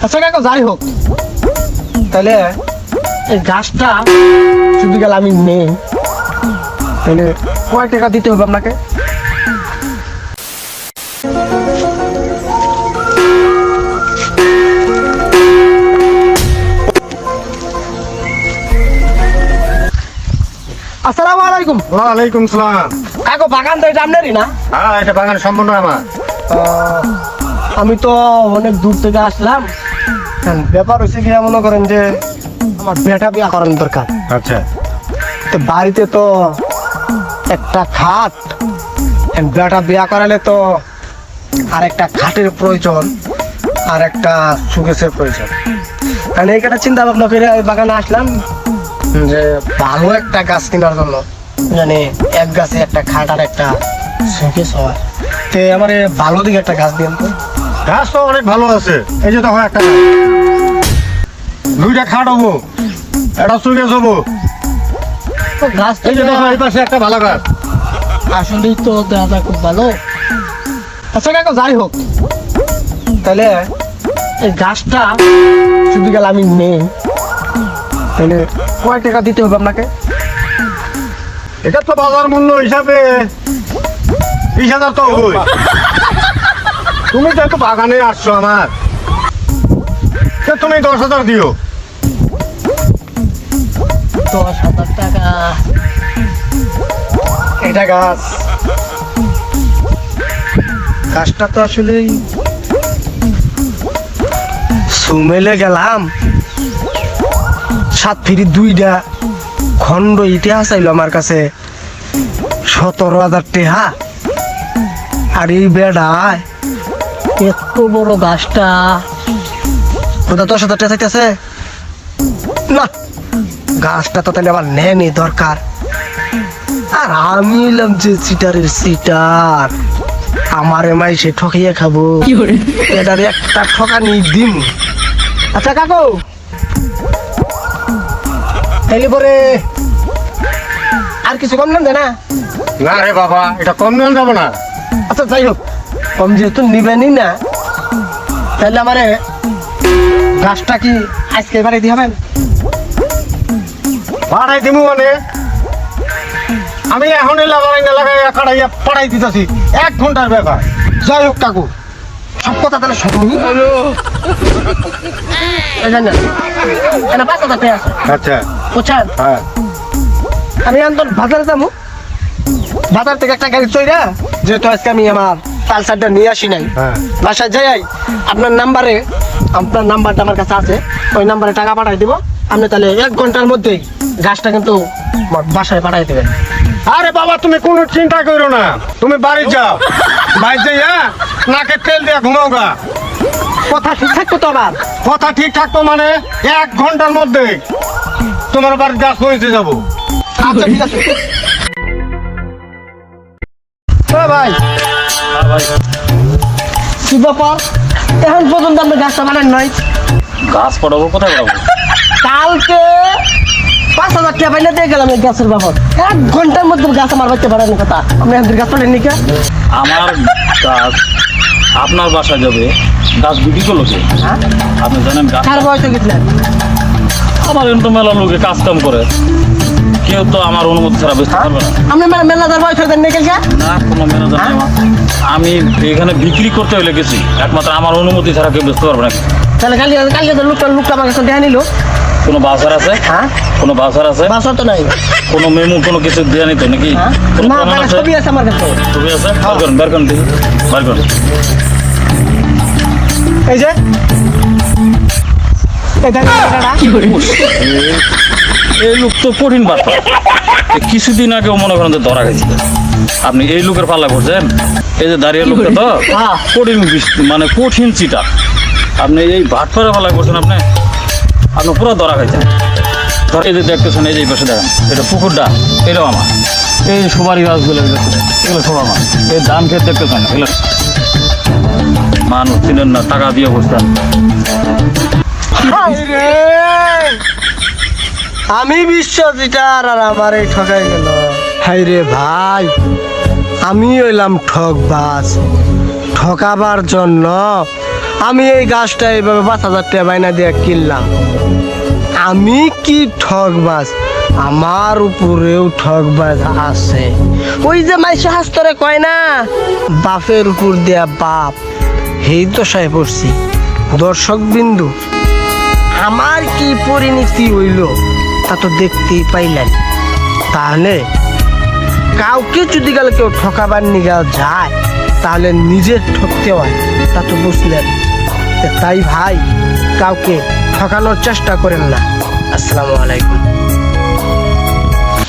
আচ্ছা কাকা যাই হোক, তাহলে এই গাছটা শুধু গেলে আমি নেই, তাহলে কয় টাকা দিতে হবে আপনাকে? আসসালামু আলাইকুম। ওয়ালাইকুম সালাম। কাকু বাগান তো এটা আপনারই না? হ্যাঁ, এটা বাগান সম্পূর্ণ আমার। আমি তো অনেক দূর থেকে আসলাম। ব্যাপার হচ্ছে কি, মনে করেন যে আমার বেটা বিয়া করানো দরকার। আচ্ছা, তো বাড়িতে তো একটা খাট, বেটা বিয়া করালে তো আর একটা খাটের প্রয়োজন, আর একটা সুকেশের প্রয়োজন। কারণ এই একটা চিন্তা ভাবনা করে এই বাগানে আসলাম যে ভালো একটা গাছ কেনার জন্য, মানে এক গাছে একটা খাট আর একটা সুকেশ হয়। তো আমার ভালো দিকে একটা গাছ দিন তো। গাছ তো অনেক ভালো আছে। এই যে দেখো, একটা দুইটা খাট হবো, একটা সুকেশ হবো। গাছ এই যে দেখো, এই পাশে একটা ভালো গাছ। আসলেই তো দাদা খুব ভালো। আচ্ছা কাকা যাই হোক, তাহলে এই গাছটা শুধু গেলে আমি নেই, তাহলে কয় টাকা দিতে হবে আপনাকে? এটা তো বাজার মূল্য হিসাবে 20,000 তো হই। তুমি তো একটু বাগানে আসছো আমার, তো তুমি 10,000 দিও। 10,000 টাকা? এটা গাছটা তো আসলে সুমেলে গেলাম, 7 ফিরি 2টা খন্ড ইতিহাস আইলো আমার কাছে 17,000 টাকা। আর এই বেড়ায় এত বড় গাছটা কোথা 10,000 টাকা চাইতেছে না। গাছটা তো তাহলে আবার নেনি দরকার। আর আমি এলাম যে চিটারের চিটার, আমার এমাই সে ঠকিয়ে খাবো, এটার একটা ঠকানি দিন। আচ্ছা কাকু, তাইলে পরে আর কিছু কম নেন না? না রে বাবা, এটা কম নেওয়া যাবে না। আচ্ছা যাই হোক, কম যেহেতু নিবেনই না, তাহলে আমারে গাছটা কি আজকে বাড়ি দিয়ে হবেন? ভাড়াই দিব মানে আমি এখন লাগাইয়া পাড়াই দিতেছি, 1 ঘন্টার ব্যাপার। যাই হোক কাকু, সব কথা তাহলে শুনুন। এই জানেন, এখানে 5,000 টাকা আছে, আচ্ছা, বুঝছেন? হ্যাঁ, আমি এখন বাজারে যাবো, বাজার থেকে একটা গাড়ি চইরা, যেহেতু আজকে আমি আমার পালসারটা নিয়ে আসি নাই, হ্যাঁ। বাসায় যাই আপনার নাম্বারটা আমার কাছে আছে, ওই নাম্বারে টাকা পাঠাই দিব। আপনি তাহলে 1 ঘন্টার মধ্যেই গাছটা কিন্তু বাসায় পাঠাই দেবেন। আরে বাবা, তুমি কোনো চিন্তা করো না, তুমি বাড়ি যাও, বাড়ি যাইয়া নাকে তেল দিয়ে ঘুমাও গা। কথা ঠিক থাকতো তো আবার? কথা ঠিক থাকতো মানে 1 ঘন্টার মধ্যে তোমার বাড়ির গাছ পৌঁছে যাবো। আচ্ছা ঠিক আছে। ভাই কি ব্যাপার, এখন পর্যন্ত আপনি গাছটা বানান নাই? গাছ পড়াবো কোথায় পড়াবো? কালকে 5,000 টাকা পাইলে দিয়ে গেলাম এই গাছের ব্যাপার। 1 ঘন্টার মধ্যে গাছ আমার বাড়িতে বাড়ানোর কথা, আপনি আমাদের গাছ পালেন নি কে? আমার গাছ আপনার বাসায় যাবে, গাছ বিক্রি করলো কে? হ্যাঁ, আপনি জানেন গাছ কার বয়সে গেছিলেন? আমার কিন্তু মেলা লোকে কাজ কাম করে, কেউ তো আমার অনুমতি ছাড়া বেচতে পারবে না। আপনি মেলাদার বয়স হয়ে দেন নি কালকে? না, কোনো ম্যানেজার নেই আমার। আমি এখানে বিক্রি করতে হলে গেছি, একমাত্র আমার অনুমতি ছাড়া কেউ বেচতে পারবে না। তাহলে কালকে তো লোকটা আমার কাছে দেয়া নিল। কোনো বাজার আছে? হ্যাঁ, কোনো বাজার আছে? বাসা তো নাই। কোনো মেমু কোনো কিছু দেওয়া নিত নাকি? হ্যাঁ? কোনো না, প্রমাণ আছে? ছবি আছে আমার কাছে। ছবি আছে? বের করেন দেখি, বের করেন। এই যে এই দেখেন টাকাটা। এই লোক তো কঠিন বার্তা। কিছুদিন আগেও মনে করেন যে ধরা গেছিল। আপনি এই লোকের পাল্লা করছেন, এই যে দাঁড়িয়ে লোকটা তো হ্যাঁ। কঠিন মানে কঠিন চিটা। আপনি এই ভাট করে পাল্লা করছেন, আপনি পুরো ধরা খাইছেন। এই যে দেখতেছেন, এই যে পাশে দেখেন, এটা পুকুরটা, এটাও আমার। এই সুপারি গাছগুলো এগুলো সব আমার। এই ধান খেত দেখতেছেন, এগুলো মানুষ চিনেন না, টাকা দিয়ে বসতেন। আমি বিশ্বজিটার আর আমার এই ঠকাই গেল। হাই রে ভাই, আমি হইলাম ঠকবাজ। ঠকাবার জন্য আমি এই গাছটা এইভাবে 5,000 টাকা বাইনা দিয়ে কিনলাম। আমি কি ঠকবাজ? আমার উপরেও ঠকবাজ আছে। ওই যে মাইশা হাস্তরে কয় না, বাপের উপর দেয়া বাপ, এই দশায় পড়ছি। দর্শক বিন্দু, আমার কি পরিণতি হইল তা তো দেখতেই পাইলেন। তাহলে কাউকে যদি গেলে কেউ ঠকাবার নিগা যায়, তাহলে নিজের ঠকতে হয়, তা তো বুঝলেন। তাই ভাই, কাউকে ঠকানোর চেষ্টা করেন না। আসসালামু আলাইকুম।